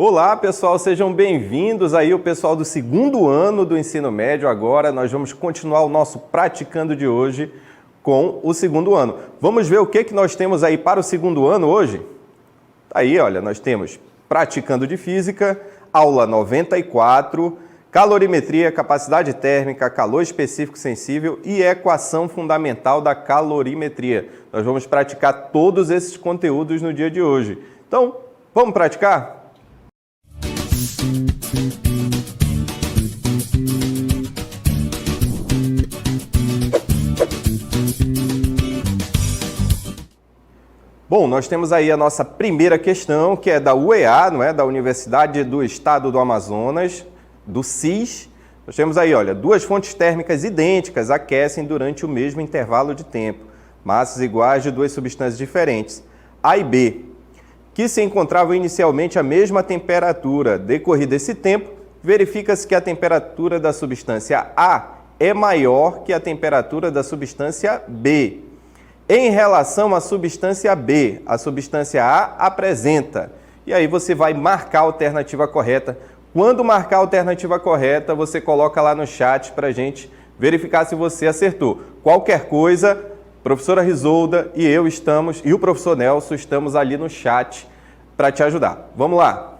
Olá, pessoal, sejam bem-vindos aí, o pessoal do segundo ano do ensino médio. Agora nós vamos continuar o nosso praticando de hoje com o segundo ano. Vamos ver o que nós temos aí para o segundo ano hoje? Aí, olha, nós temos praticando de física, aula 94, calorimetria, capacidade térmica, calor específico sensível e equação fundamental da calorimetria. Nós vamos praticar todos esses conteúdos no dia de hoje. Então, vamos praticar? Bom, nós temos aí a nossa primeira questão, que é da UEA, não é? Da Universidade do Estado do Amazonas, do SIS. Nós temos aí, olha, duas fontes térmicas idênticas aquecem durante o mesmo intervalo de tempo, massas iguais de duas substâncias diferentes, A e B, que se encontravam inicialmente à mesma temperatura. Decorrido esse tempo, verifica-se que a temperatura da substância A é maior que a temperatura da substância B. Em relação à substância B, a substância A apresenta. E aí você vai marcar a alternativa correta. Quando marcar a alternativa correta, você coloca lá no chat para a gente verificar se você acertou. Qualquer coisa, professora Risolda e eu estamos, e o professor Nelson estamos ali no chat para te ajudar. Vamos lá!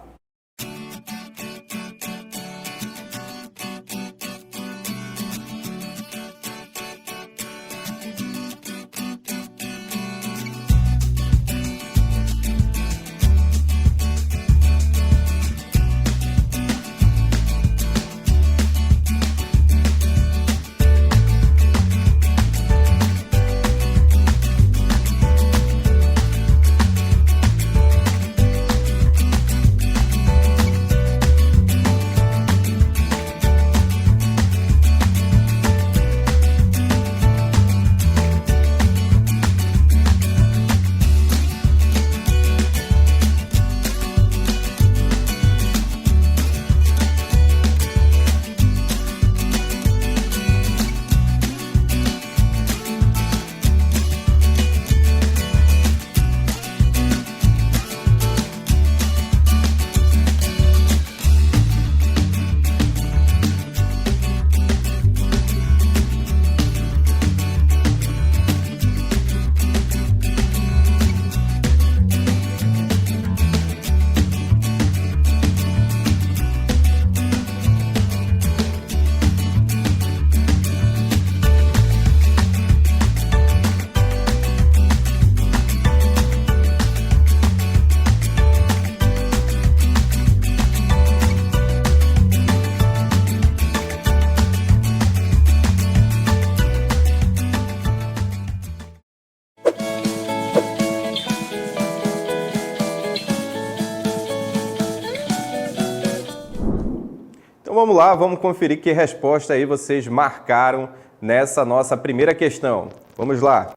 Vamos lá, vamos conferir que resposta aí vocês marcaram nessa nossa primeira questão. Vamos lá.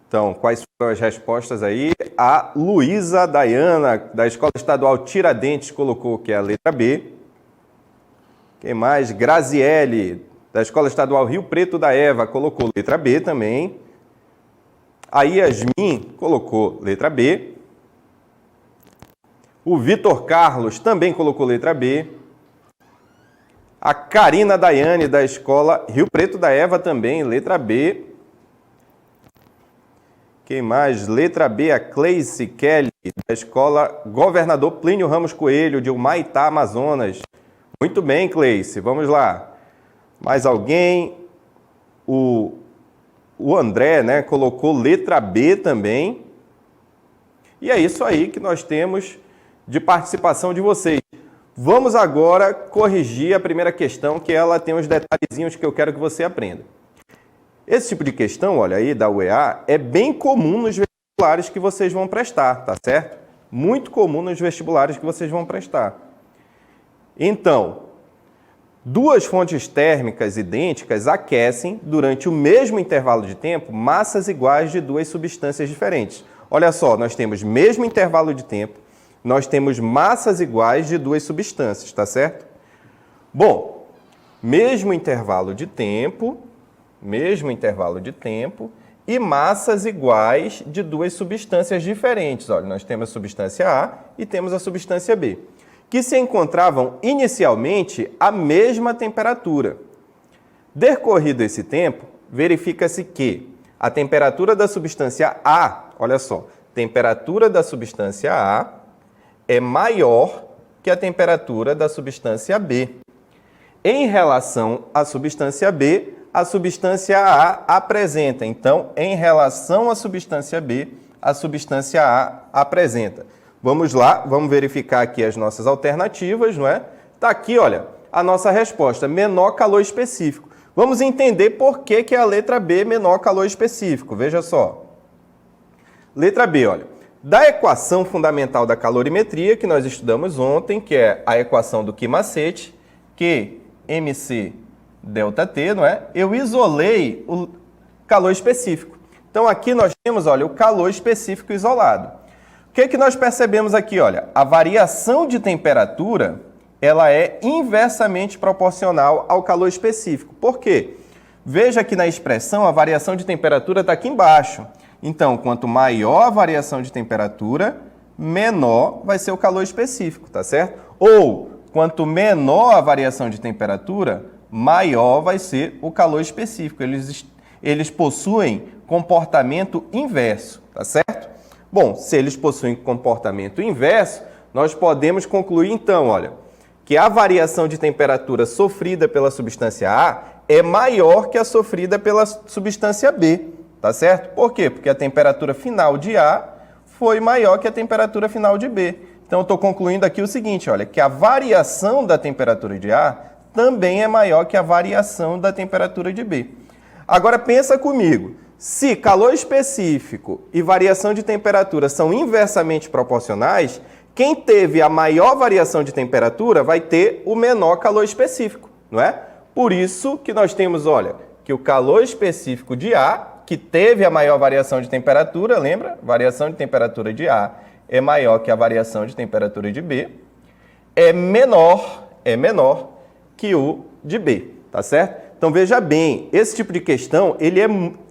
Então, quais foram as respostas aí? A Luísa Dayana, da Escola Estadual Tiradentes, colocou que é a letra B. Quem mais? Graziele, da Escola Estadual Rio Preto da Eva, colocou letra B também. A Yasmin colocou letra B. O Vitor Carlos também colocou letra B. A Karina Daiane, da Escola Rio Preto da Eva, também, letra B. Quem mais? Letra B, a Cleice Kelly, da Escola Governador Plínio Ramos Coelho, de Humaitá, Amazonas. Muito bem, Cleice, vamos lá. Mais alguém? O André, né, colocou letra B também. E é isso aí que nós temos de participação de vocês. Vamos agora corrigir a primeira questão, que ela tem uns detalhezinhos que eu quero que você aprenda. Esse tipo de questão, olha aí, da UEA, é bem comum nos vestibulares que vocês vão prestar, tá certo? Muito comum nos vestibulares que vocês vão prestar. Então, duas fontes térmicas idênticas aquecem durante o mesmo intervalo de tempo massas iguais de duas substâncias diferentes. Olha só, nós temos mesmo intervalo de tempo, nós temos massas iguais de duas substâncias, tá certo? Bom, mesmo intervalo de tempo e massas iguais de duas substâncias diferentes. Olha, nós temos a substância A e temos a substância B, que se encontravam inicialmente à mesma temperatura. Decorrido esse tempo, verifica-se que a temperatura da substância A, olha só, temperatura da substância A é maior que a temperatura da substância B. Em relação à substância B, a substância A apresenta. Então, em relação à substância B, a substância A apresenta. Vamos lá, vamos verificar aqui as nossas alternativas, não é? Está aqui, olha, a nossa resposta, menor calor específico. Vamos entender por que a letra B é menor calor específico. Veja só. Letra B, olha. Da equação fundamental da calorimetria, que nós estudamos ontem, que é a equação do Q-macete, Q MC ΔT, não é? Eu isolei o calor específico. Então, aqui nós temos, olha, o calor específico isolado. O que nós percebemos aqui, olha? A variação de temperatura, ela é inversamente proporcional ao calor específico. Por quê? Veja que na expressão, a variação de temperatura está aqui embaixo. Então, quanto maior a variação de temperatura, menor vai ser o calor específico, tá certo? Ou, quanto menor a variação de temperatura, maior vai ser o calor específico. Eles possuem comportamento inverso, tá certo? Bom, se eles possuem comportamento inverso, nós podemos concluir então, olha, que a variação de temperatura sofrida pela substância A é maior que a sofrida pela substância B, tá certo? Por quê? Porque a temperatura final de A foi maior que a temperatura final de B. Então, eu estou concluindo aqui o seguinte, olha, que a variação da temperatura de A também é maior que a variação da temperatura de B. Agora, pensa comigo, se calor específico e variação de temperatura são inversamente proporcionais, quem teve a maior variação de temperatura vai ter o menor calor específico, não é? Por isso que nós temos, olha, que o calor específico de A, que teve a maior variação de temperatura, lembra? Variação de temperatura de A é maior que a variação de temperatura de B, é menor que o de B, tá certo? Então, veja bem, esse tipo de questão, ele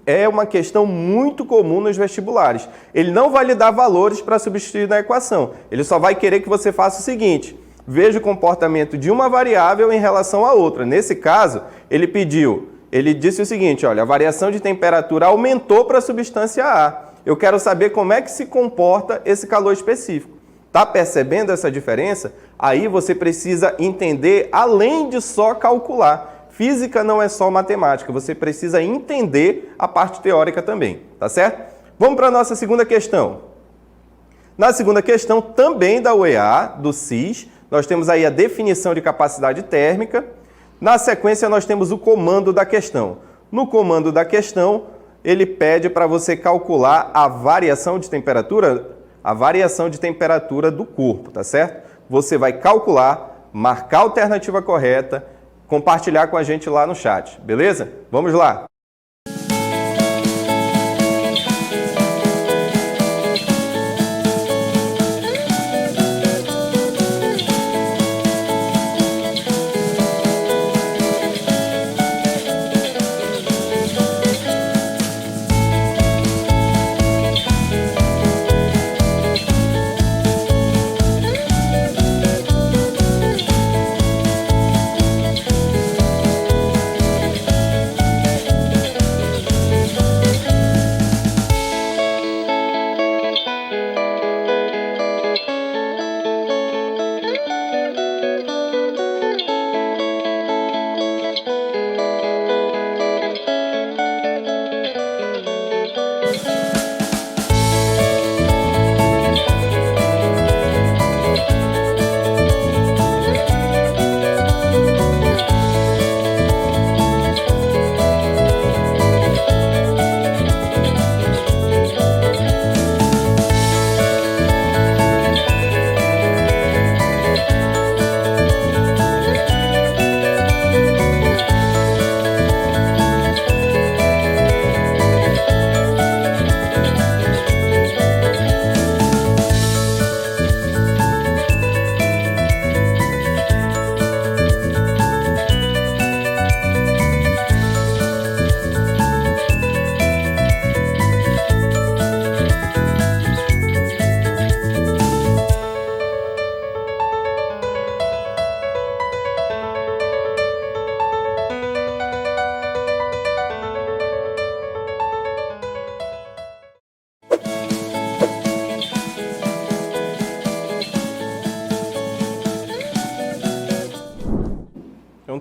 é uma questão muito comum nos vestibulares. Ele não vai lhe dar valores para substituir na equação. Ele só vai querer que você faça o seguinte, veja o comportamento de uma variável em relação à outra. Nesse caso, ele disse o seguinte, olha, a variação de temperatura aumentou para a substância A. Eu quero saber como é que se comporta esse calor específico. Tá percebendo essa diferença? Aí você precisa entender, além de só calcular. Física não é só matemática, você precisa entender a parte teórica também, tá certo? Vamos para a nossa segunda questão. Na segunda questão, também da UEA, do CIS, nós temos aí a definição de capacidade térmica. Na sequência, nós temos o comando da questão. No comando da questão, ele pede para você calcular a variação de temperatura do corpo, tá certo? Você vai calcular, marcar a alternativa correta, compartilhar com a gente lá no chat, beleza? Vamos lá!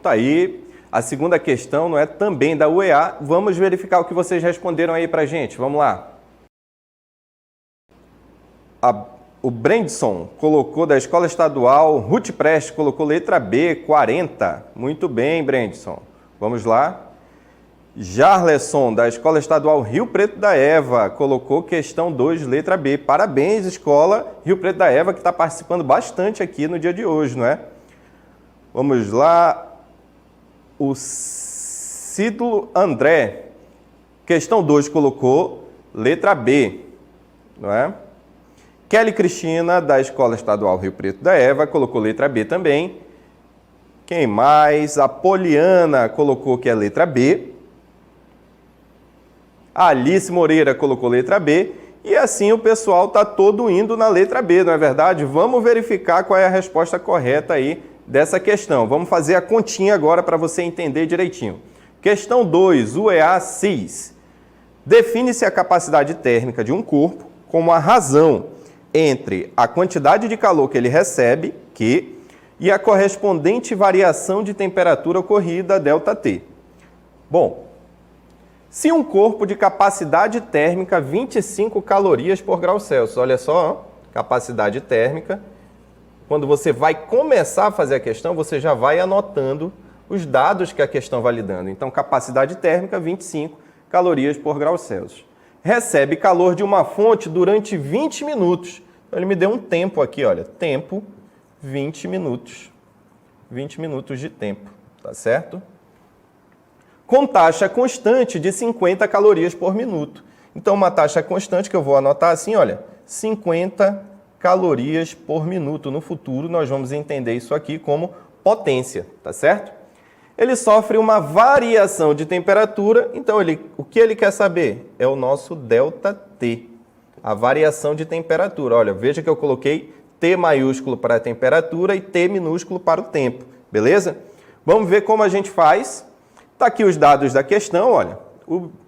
tá aí. A segunda questão não é também da UEA. Vamos verificar o que vocês responderam aí pra gente. Vamos lá. O Brandson colocou da escola estadual, Ruth Prestes colocou letra B, 40. Muito bem, Brandson. Vamos lá. Jarleson, da escola estadual Rio Preto da Eva, colocou questão 2, letra B. Parabéns, escola Rio Preto da Eva, que está participando bastante aqui no dia de hoje, não é? Vamos lá. O Cídulo André, questão 2, colocou letra B, não é? Kelly Cristina, da Escola Estadual Rio Preto da Eva, colocou letra B também. Quem mais? A Poliana colocou que é letra B. A Alice Moreira colocou letra B. E assim o pessoal está todo indo na letra B, não é verdade? Vamos verificar qual é a resposta correta aí dessa questão. Vamos fazer a continha agora para você entender direitinho. Questão 2, UEA-CIS. Define-se a capacidade térmica de um corpo como a razão entre a quantidade de calor que ele recebe, Q, e a correspondente variação de temperatura ocorrida, ΔT. Bom, se um corpo de capacidade térmica 25 calorias por grau Celsius, olha só, capacidade térmica, quando você vai começar a fazer a questão, você já vai anotando os dados que a questão vai lhe dando. Então, capacidade térmica 25 calorias por grau Celsius. Recebe calor de uma fonte durante 20 minutos. Então, ele me deu um tempo aqui, olha, tempo 20 minutos. 20 minutos de tempo, tá certo? Com taxa constante de 50 calorias por minuto. Então, uma taxa constante que eu vou anotar assim, olha, 50 calorias por minuto. No futuro, nós vamos entender isso aqui como potência, tá certo? Ele sofre uma variação de temperatura, então o que ele quer saber? É o nosso ΔT, a variação de temperatura. Olha, veja que eu coloquei T maiúsculo para a temperatura e T minúsculo para o tempo, beleza? Vamos ver como a gente faz. Está aqui os dados da questão, olha,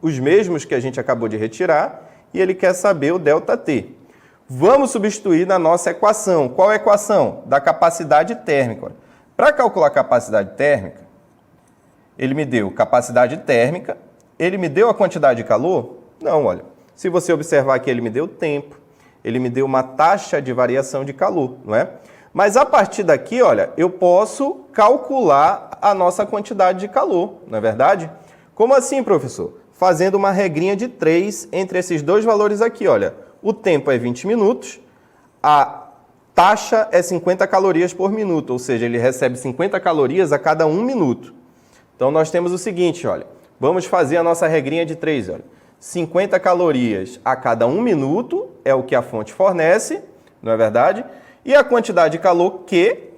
os mesmos que a gente acabou de retirar, e ele quer saber o ΔT. Vamos substituir na nossa equação. Qual é a equação? Da capacidade térmica. Para calcular a capacidade térmica, ele me deu capacidade térmica, ele me deu a quantidade de calor? Não, olha. Se você observar aqui, ele me deu tempo, ele me deu uma taxa de variação de calor, não é? Mas a partir daqui, olha, eu posso calcular a nossa quantidade de calor, não é verdade? Como assim, professor? Fazendo uma regrinha de 3 entre esses dois valores aqui, olha. O tempo é 20 minutos, a taxa é 50 calorias por minuto, ou seja, ele recebe 50 calorias a cada 1 minuto. Então, nós temos o seguinte, olha, vamos fazer a nossa regrinha de 3, olha. 50 calorias a cada 1 minuto é o que a fonte fornece, não é verdade? E a quantidade de calor Q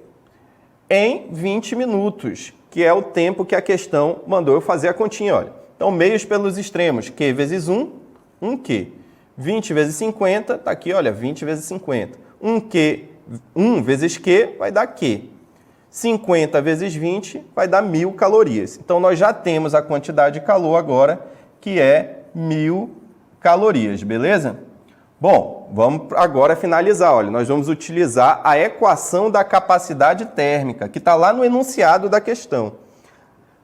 em 20 minutos, que é o tempo que a questão mandou eu fazer a continha, olha. Então, meios pelos extremos, Q vezes 1, 1Q. 20 vezes 50, está aqui, olha, 20 vezes 50. 1 vezes Q vai dar Q. 50 vezes 20 vai dar 1.000 calorias. Então, nós já temos a quantidade de calor agora, que é 1.000 calorias, beleza? Bom, vamos agora finalizar. Olha, nós vamos utilizar a equação da capacidade térmica, que está lá no enunciado da questão.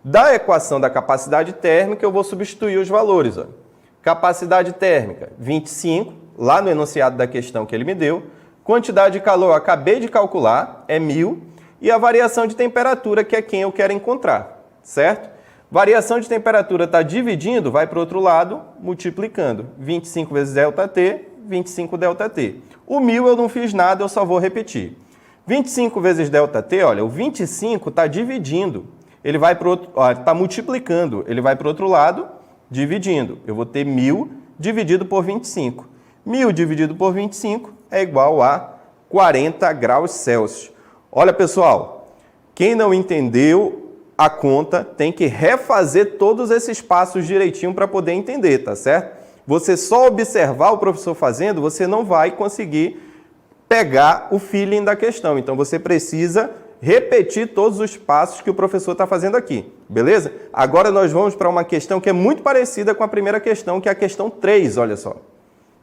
Da equação da capacidade térmica, eu vou substituir os valores. Olha. Capacidade térmica, 25, lá no enunciado da questão que ele me deu. Quantidade de calor, eu acabei de calcular, é 1.000. E a variação de temperatura, que é quem eu quero encontrar, certo? Variação de temperatura está dividindo, vai para o outro lado, multiplicando. 25 vezes ΔT, 25 ΔT. O 1.000 eu não fiz nada, eu só vou repetir. 25 vezes ΔT, olha, o 25 está dividindo. Ele vai para o outro, está multiplicando, ele vai para o outro lado, dividindo. Eu vou ter 1.000 dividido por 25. 1.000 dividido por 25 é igual a 40 graus Celsius. Olha, pessoal, quem não entendeu a conta tem que refazer todos esses passos direitinho para poder entender, tá certo? Você só observar o professor fazendo, você não vai conseguir pegar o feeling da questão. Então, você precisa repetir todos os passos que o professor está fazendo aqui, beleza? Agora nós vamos para uma questão que é muito parecida com a primeira questão, que é a questão 3, olha só.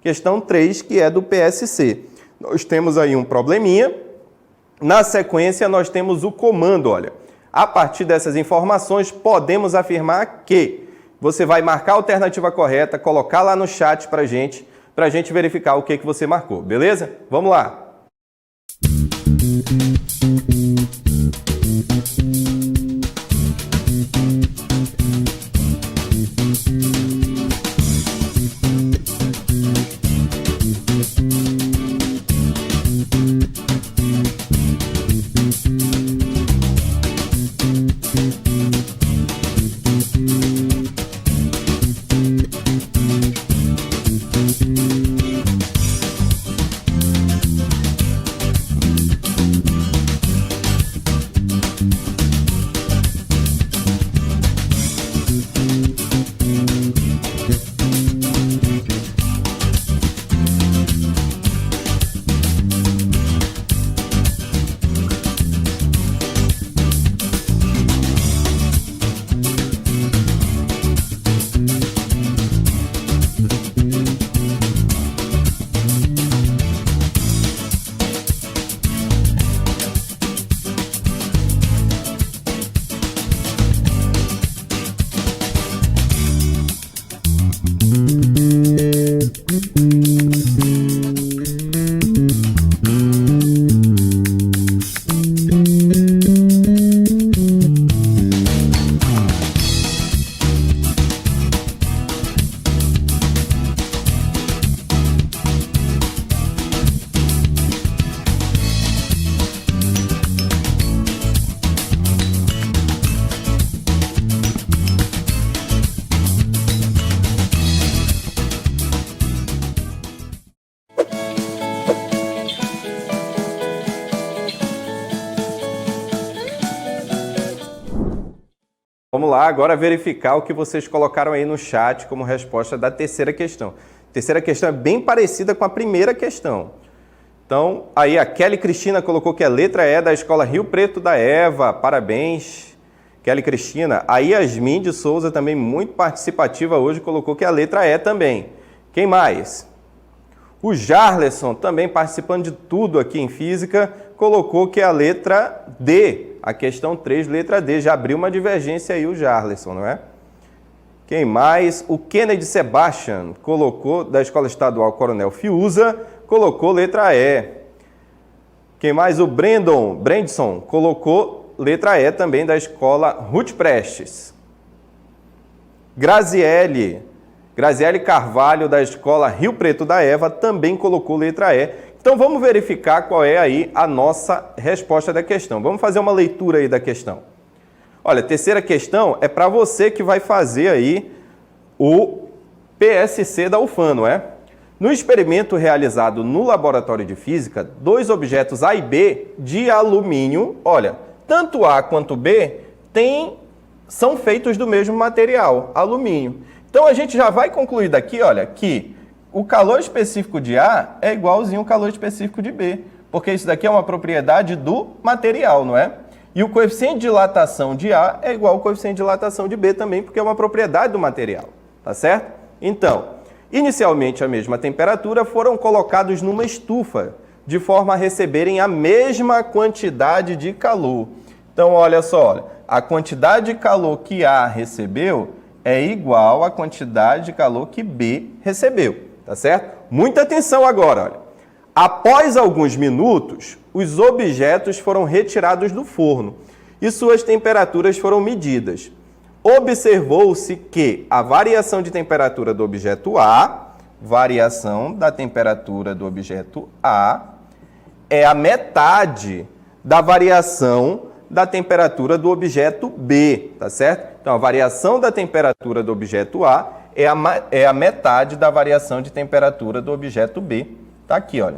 Questão 3, que é do PSC. Nós temos aí um probleminha. Na sequência, nós temos o comando, olha. A partir dessas informações, podemos afirmar que você vai marcar a alternativa correta, colocar lá no chat para a gente verificar o que você marcou, beleza? Vamos lá! Vamos lá, agora verificar o que vocês colocaram aí no chat como resposta da terceira questão. A terceira questão é bem parecida com a primeira questão. Então, aí a Kelly Cristina colocou que a letra E da Escola Rio Preto da Eva. Parabéns, Kelly Cristina. A Yasmin de Souza, também muito participativa hoje, colocou que a letra E também. Quem mais? O Jarlerson, também participando de tudo aqui em Física, colocou que a letra D. A questão 3, letra D, já abriu uma divergência aí o Jarlerson, não é? Quem mais? O Kennedy Sebastian colocou, da Escola Estadual Coronel Fiuza, colocou letra E. Quem mais? O Brandson colocou letra E também da Escola Ruth Prestes. Graziele Carvalho, da Escola Rio Preto da Eva, também colocou letra E. Então, vamos verificar qual é aí a nossa resposta da questão. Vamos fazer uma leitura aí da questão. Olha, a terceira questão é para você que vai fazer aí o PSC da UFAM, não é? No experimento realizado no laboratório de física, dois objetos A e B de alumínio, olha, tanto A quanto B são feitos do mesmo material, alumínio. Então, a gente já vai concluir daqui, olha, que o calor específico de A é igualzinho ao calor específico de B, porque isso daqui é uma propriedade do material, não é? E o coeficiente de dilatação de A é igual ao coeficiente de dilatação de B também, porque é uma propriedade do material, tá certo? Então, inicialmente a mesma temperatura, foram colocados numa estufa, de forma a receberem a mesma quantidade de calor. Então, olha só, a quantidade de calor que A recebeu é igual à quantidade de calor que B recebeu. Tá certo? Muita atenção agora, olha. Após alguns minutos, os objetos foram retirados do forno e suas temperaturas foram medidas. Observou-se que a variação de temperatura do objeto A, é a metade da variação da temperatura do objeto B, tá certo? Então, a variação da temperatura do objeto A é a metade da variação de temperatura do objeto B. Tá aqui, olha.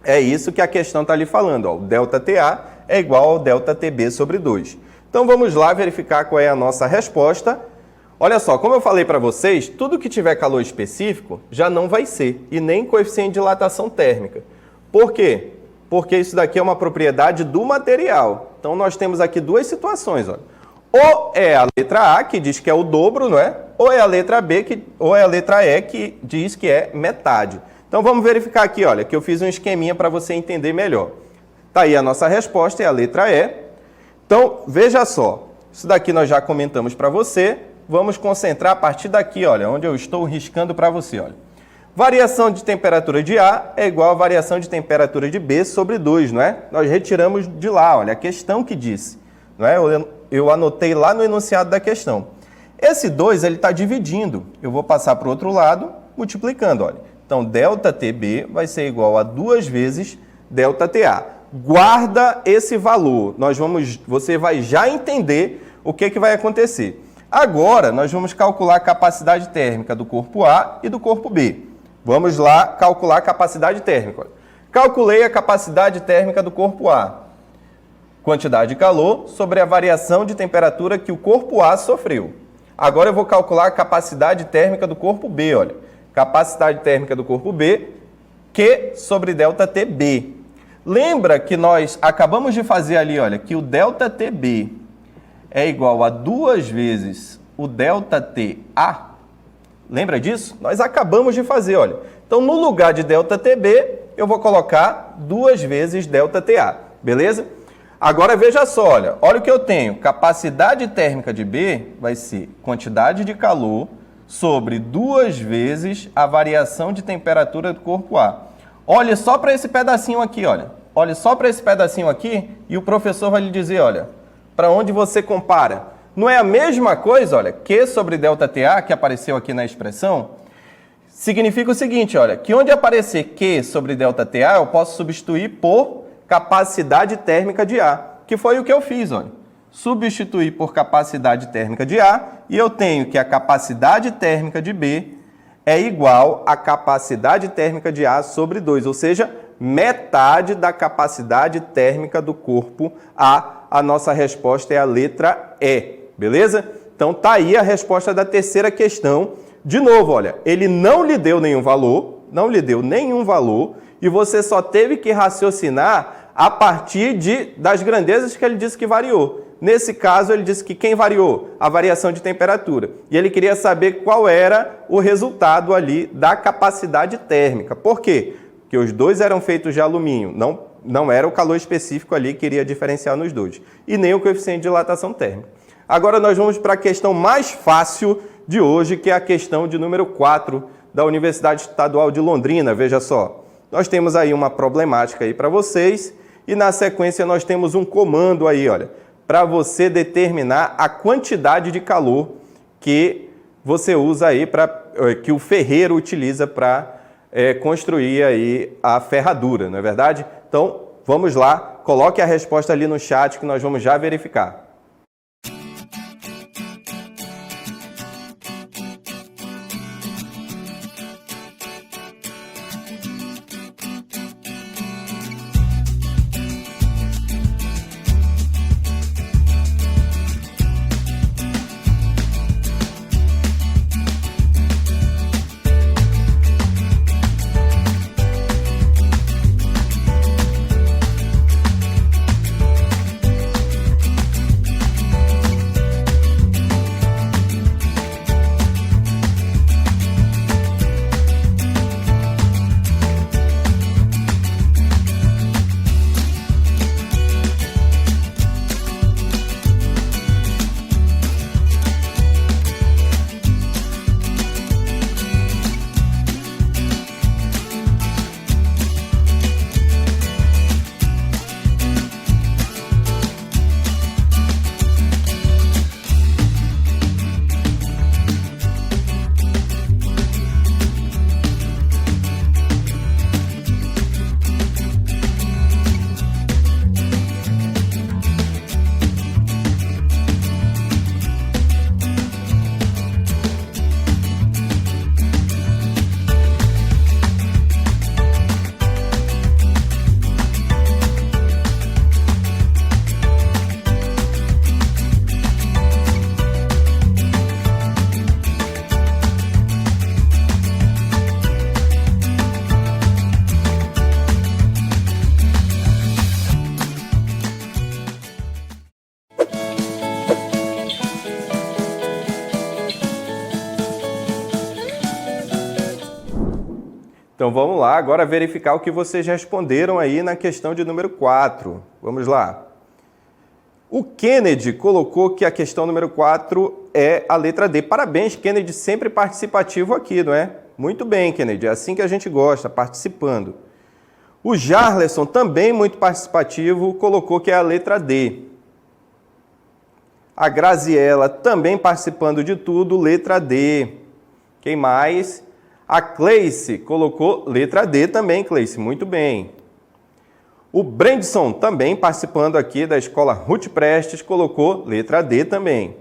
É isso que a questão está ali falando, ó. O ΔTA é igual ao ΔTB sobre 2. Então, vamos lá verificar qual é a nossa resposta. Olha só, como eu falei para vocês, tudo que tiver calor específico já não vai ser, e nem coeficiente de dilatação térmica. Por quê? Porque isso daqui é uma propriedade do material. Então, nós temos aqui duas situações, olha. Ou é a letra A, que diz que é o dobro, não é? Ou é a letra B, ou é a letra E, que diz que é metade. Então, vamos verificar aqui, olha, que eu fiz um esqueminha para você entender melhor. Tá aí a nossa resposta, é a letra E. Então, veja só, isso daqui nós já comentamos para você, vamos concentrar a partir daqui, olha, onde eu estou riscando para você, olha. Variação de temperatura de A é igual a variação de temperatura de B sobre 2, não é? Nós retiramos de lá, olha, a questão que disse, não é? Eu anotei lá no enunciado da questão. Esse 2, ele está dividindo, eu vou passar para o outro lado, multiplicando, olha. Então, ΔTB vai ser igual a 2 vezes ΔTA. Guarda esse valor, você vai já entender o que vai acontecer. Agora, nós vamos calcular a capacidade térmica do corpo A e do corpo B. Vamos lá calcular a capacidade térmica. Calculei a capacidade térmica do corpo A. Quantidade de calor sobre a variação de temperatura que o corpo A sofreu. Agora eu vou calcular a capacidade térmica do corpo B, olha. Capacidade térmica do corpo B, Q sobre ΔTB. Lembra que nós acabamos de fazer ali, olha, que o ΔTB é igual a 2 vezes o ΔTA? Lembra disso? Nós acabamos de fazer, olha. Então, no lugar de ΔTB, eu vou colocar 2 vezes ΔTA, beleza? Agora, veja só, olha o que eu tenho. Capacidade térmica de B vai ser quantidade de calor sobre 2 vezes a variação de temperatura do corpo A. Olha só para esse pedacinho aqui, olha. Olha só para esse pedacinho aqui e o professor vai lhe dizer, olha, para onde você compara. Não é a mesma coisa, olha, Q sobre ΔTA, que apareceu aqui na expressão, significa o seguinte, olha, que onde aparecer Q sobre ΔTA, eu posso substituir por capacidade térmica de A, que foi o que eu fiz, olha. Substituir por capacidade térmica de A, e eu tenho que a capacidade térmica de B é igual à capacidade térmica de A sobre 2, ou seja, metade da capacidade térmica do corpo A. A nossa resposta é a letra E. Beleza? Então, tá aí a resposta da terceira questão. De novo, olha, ele não lhe deu nenhum valor, e você só teve que raciocinar a partir das grandezas que ele disse que variou. Nesse caso, ele disse que quem variou? A variação de temperatura. E ele queria saber qual era o resultado ali da capacidade térmica. Por quê? Porque os dois eram feitos de alumínio, não era o calor específico ali que iria diferenciar nos dois, e nem o coeficiente de dilatação térmica. Agora nós vamos para a questão mais fácil de hoje, que é a questão de número 4 da Universidade Estadual de Londrina. Veja só, nós temos aí uma problemática aí para vocês e na sequência nós temos um comando aí, olha, para você determinar a quantidade de calor que você usa aí, que o ferreiro utiliza para construir aí a ferradura, não é verdade? Então, vamos lá, coloque a resposta ali no chat que nós vamos já verificar. Então vamos lá, agora verificar o que vocês responderam aí na questão de número 4. Vamos lá. O Kennedy colocou que a questão número 4 é a letra D. Parabéns, Kennedy, sempre participativo aqui, não é? Muito bem, Kennedy, é assim que a gente gosta, participando. O Jarlerson, também muito participativo, colocou que é a letra D. A Graziela, também participando de tudo, letra D. Quem mais? A Cleice colocou letra D também, Cleice, muito bem. O Brandson, também participando aqui da Escola Ruth Prestes, colocou letra D também.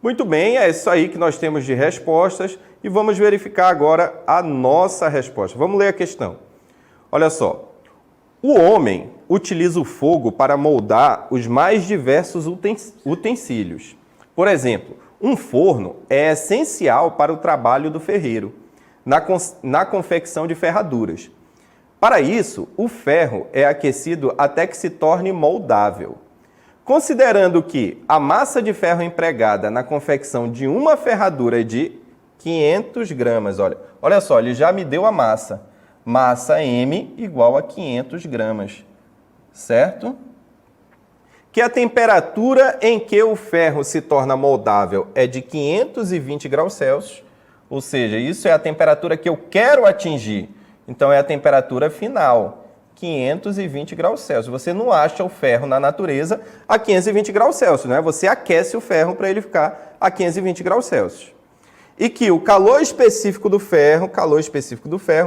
Muito bem, é isso aí que nós temos de respostas e vamos verificar agora a nossa resposta. Vamos ler a questão. Olha só. O homem utiliza o fogo para moldar os mais diversos utensílios. Por exemplo, um forno é essencial para o trabalho do ferreiro, na confecção de ferraduras. Para isso, o ferro é aquecido até que se torne moldável. Considerando que a massa de ferro empregada na confecção de uma ferradura é de 500 gramas, olha só, ele já me deu a massa. Massa M igual a 500 gramas, certo? Que a temperatura em que o ferro se torna moldável é de 520 graus Celsius, ou seja, isso é a temperatura que eu quero atingir. Então, é a temperatura final, 520 graus Celsius. Você não acha o ferro na natureza a 520 graus Celsius, né? Você aquece o ferro para ele ficar a 520 graus Celsius. E que o calor específico do ferro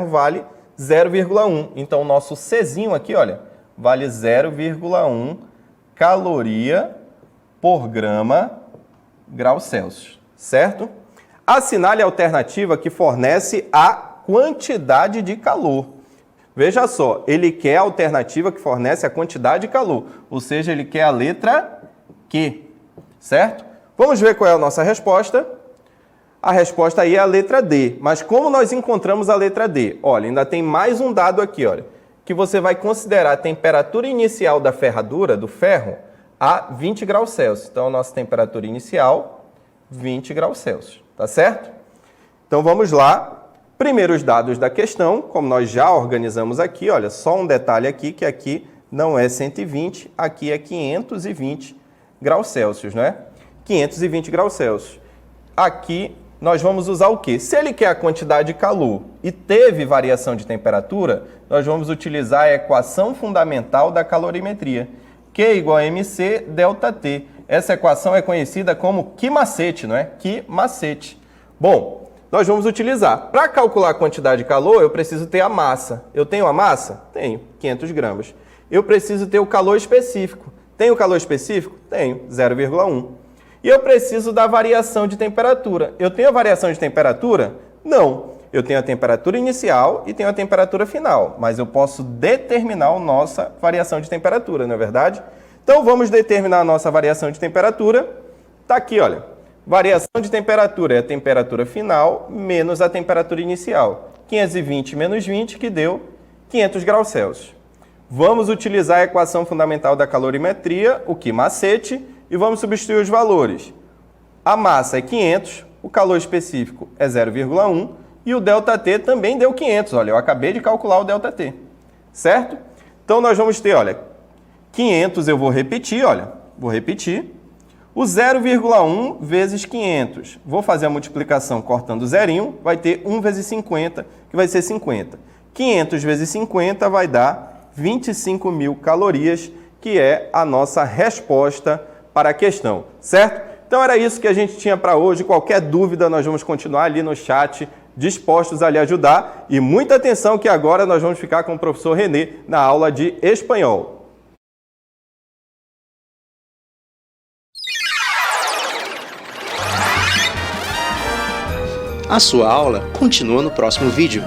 vale 0,1. Então, o nosso Czinho aqui, olha, vale 0,1 caloria por grau Celsius, certo? Assinale a alternativa que fornece a quantidade de calor. Veja só, ele quer a alternativa que fornece a quantidade de calor, ou seja, ele quer a letra Q, certo? Vamos ver qual é a nossa resposta. A resposta aí é a letra D, mas como nós encontramos a letra D? Olha, ainda tem mais um dado aqui, olha, que você vai considerar a temperatura inicial da ferradura, do ferro, a 20 graus Celsius. Então, a nossa temperatura inicial, 20 graus Celsius, tá certo? Então, vamos lá. Primeiros dados da questão, como nós já organizamos aqui, olha, só um detalhe aqui, que aqui não é 120, aqui é 520 graus Celsius, não é? 520 graus Celsius. Aqui nós vamos usar o quê? Se ele quer a quantidade de calor e teve variação de temperatura, nós vamos utilizar a equação fundamental da calorimetria, Q igual a mc ΔT. Essa equação é conhecida como Q macete, não é? Q macete. Bom, nós vamos utilizar. Para calcular a quantidade de calor, eu preciso ter a massa. Eu tenho a massa? Tenho, 500 gramas. Eu preciso ter o calor específico. Tenho o calor específico? Tenho, 0,1. E eu preciso da variação de temperatura. Eu tenho a variação de temperatura? Não. Eu tenho a temperatura inicial e tenho a temperatura final, mas eu posso determinar a nossa variação de temperatura, não é verdade? Então, vamos determinar a nossa variação de temperatura. Está aqui, olha. Variação de temperatura é a temperatura final menos a temperatura inicial. 520 menos 20, que deu 500 graus Celsius. Vamos utilizar a equação fundamental da calorimetria, o Q macete, e vamos substituir os valores. A massa é 500, o calor específico é 0,1 e o ΔT também deu 500. Olha, eu acabei de calcular o ΔT, certo? Então, nós vamos ter, olha, 500 eu vou repetir, olha, vou repetir. O 0,1 vezes 500. Vou fazer a multiplicação cortando o zerinho, vai ter 1 vezes 50, que vai ser 50. 500 vezes 50 vai dar 25 mil calorias, que é a nossa resposta para a questão, certo? Então era isso que a gente tinha para hoje. Qualquer dúvida, nós vamos continuar ali no chat, dispostos a lhe ajudar. E muita atenção que agora nós vamos ficar com o professor Renê na aula de espanhol. A sua aula continua no próximo vídeo.